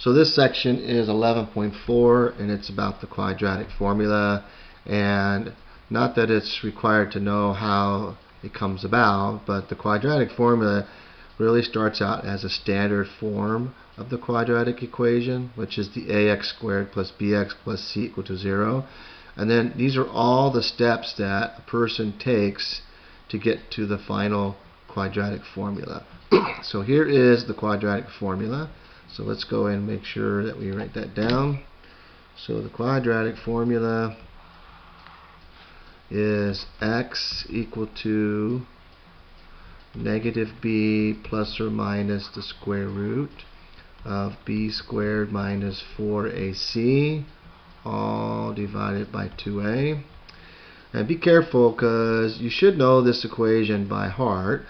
So this section is 11.4 and it's about the quadratic formula, and not that it's required to know how it comes about, but the quadratic formula really starts out as a standard form of the quadratic equation, which is the ax squared plus bx plus c equal to 0. And then these are all the steps that a person takes to get to the final quadratic formula. So here is the quadratic formula. So let's go and make sure that we write that down. So the quadratic formula is x equal to negative b plus or minus the square root of b squared minus 4ac, all divided by 2a. And be careful, because you should know this equation by heart,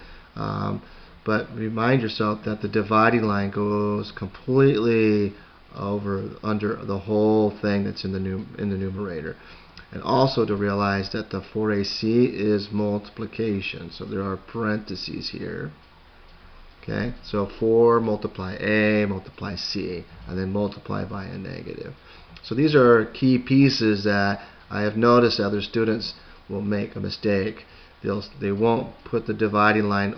but remind yourself that the dividing line goes completely under the whole thing that's in the numerator. And also to realize that the 4ac is multiplication, so there are parentheses here. Okay, so 4 multiply a multiply c, and then multiply by a negative. So these are key pieces that I have noticed other students will make a mistake. They won't put the dividing line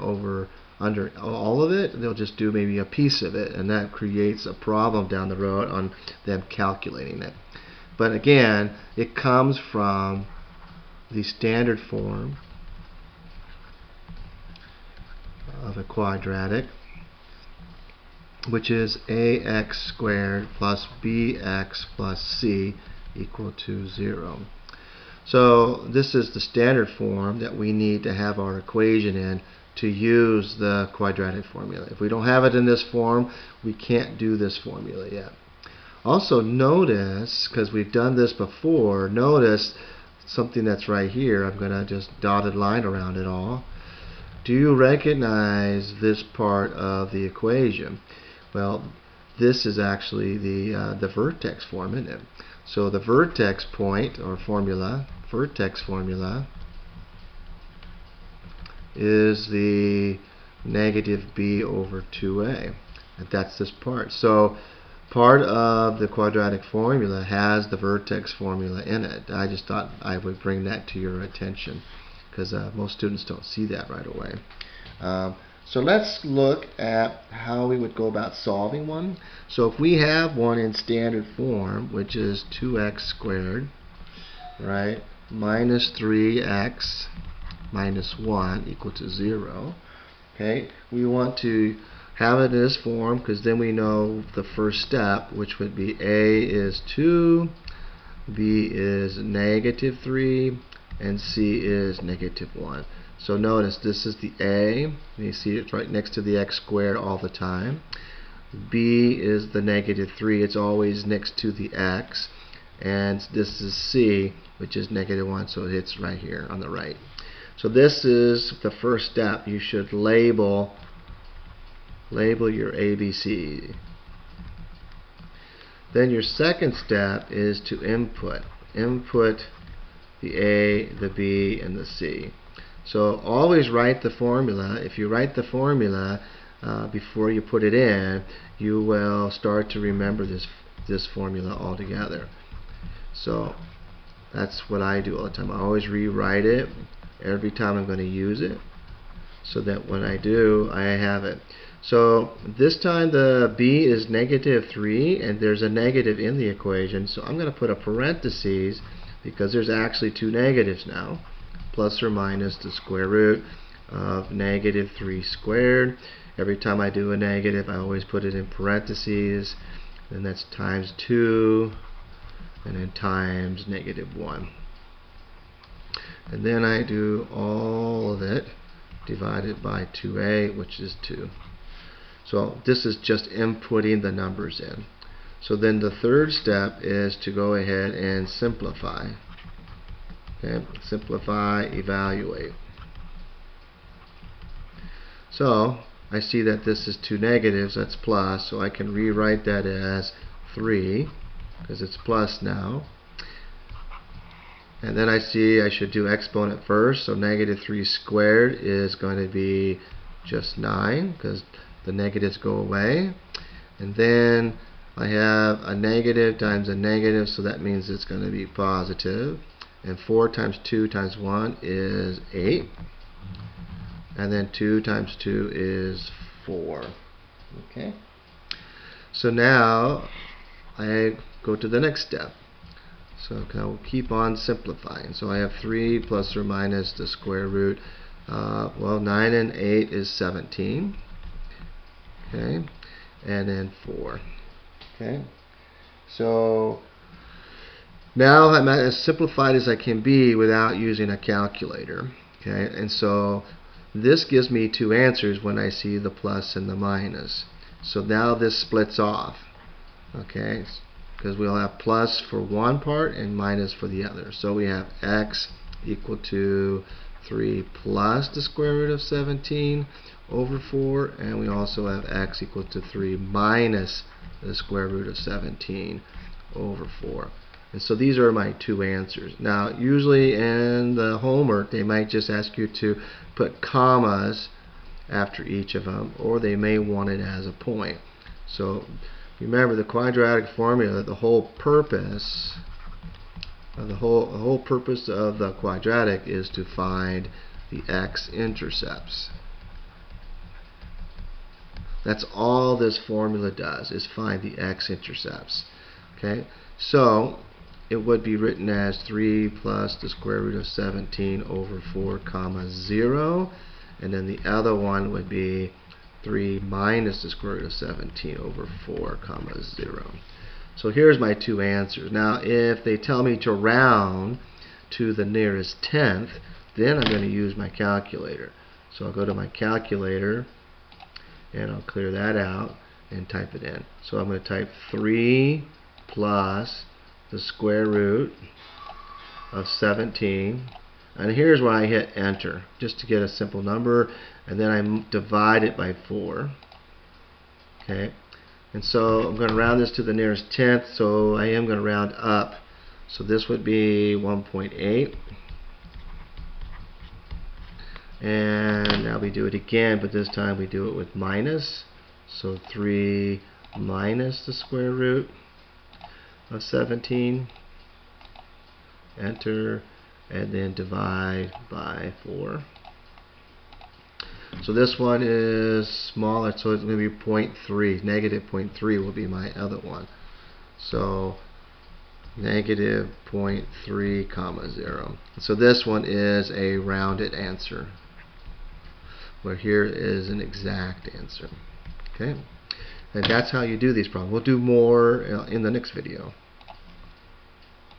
under all of it. They'll just do maybe a piece of it, and that creates a problem down the road on them calculating it. But again, it comes from the standard form of a quadratic, which is ax squared plus bx plus c equal to 0. So this is the standard form that we need to have our equation in to use the quadratic formula. If we don't have it in this form, we can't do this formula yet. Also notice, because we've done this before, notice something that's right here. I'm going to just dotted line around it all. Do you recognize this part of the equation? Well, this is actually the vertex form, isn't it? So the vertex point or formula, vertex formula, is the negative b over 2a. And that's this part. So part of the quadratic formula has the vertex formula in it. I just thought I would bring that to your attention, because most students don't see that right away. So let's look at how we would go about solving one. So if we have one in standard form, which is 2x squared, right, minus 3x minus 1 equal to 0. Okay, we want to have it in this form, because then we know the first step, which would be a is 2, b is negative 3, and c is negative 1. So notice this is the a, you see it's right next to the x squared all the time. B is the negative 3, it's always next to the x. And this is c, which is negative 1, so it's right here on the right. So this is the first step. You should label your ABC. Then your second step is to input the A, the B, and the C. So always write the formula. If you write the formula before you put it in, you will start to remember this formula altogether. So that's what I do all the time. I always rewrite it every time I'm going to use it, so that when I do, I have it. So this time the b is negative 3, and there's a negative in the equation, so I'm going to put a parentheses, because there's actually two negatives now, plus or minus the square root of negative 3 squared. Every time I do a negative, I always put it in parentheses, and that's times 2, and then times negative 1. And then I do all of it divided by 2a, which is 2. So this is just inputting the numbers in. So then the third step is to go ahead and simplify. Okay, simplify, evaluate. So I see that this is two negatives, that's plus, so I can rewrite that as 3, because it's plus now. And then I see I should do exponent first, so negative 3 squared is going to be just 9, because the negatives go away. And then I have a negative times a negative, so that means it's going to be positive. And 4 times 2 times 1 is 8. And then 2 times 2 is 4. Okay. So now I go to the next step. So I'll keep on simplifying. So I have 3 plus or minus the square root. Well, 9 and 8 is 17. Okay. And then 4. Okay. So now I'm as simplified as I can be without using a calculator. Okay. And so this gives me two answers when I see the plus and the minus. So now this splits off. Okay. Because we'll have plus for one part and minus for the other. So we have x equal to 3 plus the square root of 17 over 4, and we also have x equal to 3 minus the square root of 17 over 4. And so these are my two answers. Now usually in the homework they might just ask you to put commas after each of them, or they may want it as a point. So remember, the quadratic formula, the whole purpose of the quadratic is to find the x-intercepts. That's all this formula does, is find the x-intercepts. Okay, so it would be written as 3 plus the square root of 17 over 4 comma 0, and then the other one would be 3 minus the square root of 17 over 4 comma 0. So here's my two answers. Now if they tell me to round to the nearest tenth, then I'm going to use my calculator. So I'll go to my calculator and I'll clear that out and type it in. So I'm going to type 3 plus the square root of 17, and here's where I hit enter just to get a simple number, and then I divide it by 4. Okay, and so I'm going to round this to the nearest tenth, so I am going to round up. So this would be 1.8. And now we do it again, but this time we do it with minus. So 3 minus the square root of 17. Enter, and then divide by 4. So this one is smaller, so it's going to be 0.3. Negative 0.3 will be my other one. So negative 0.3 comma 0. So this one is a rounded answer, where here is an exact answer. Okay, and that's how you do these problems. We'll do more in the next video.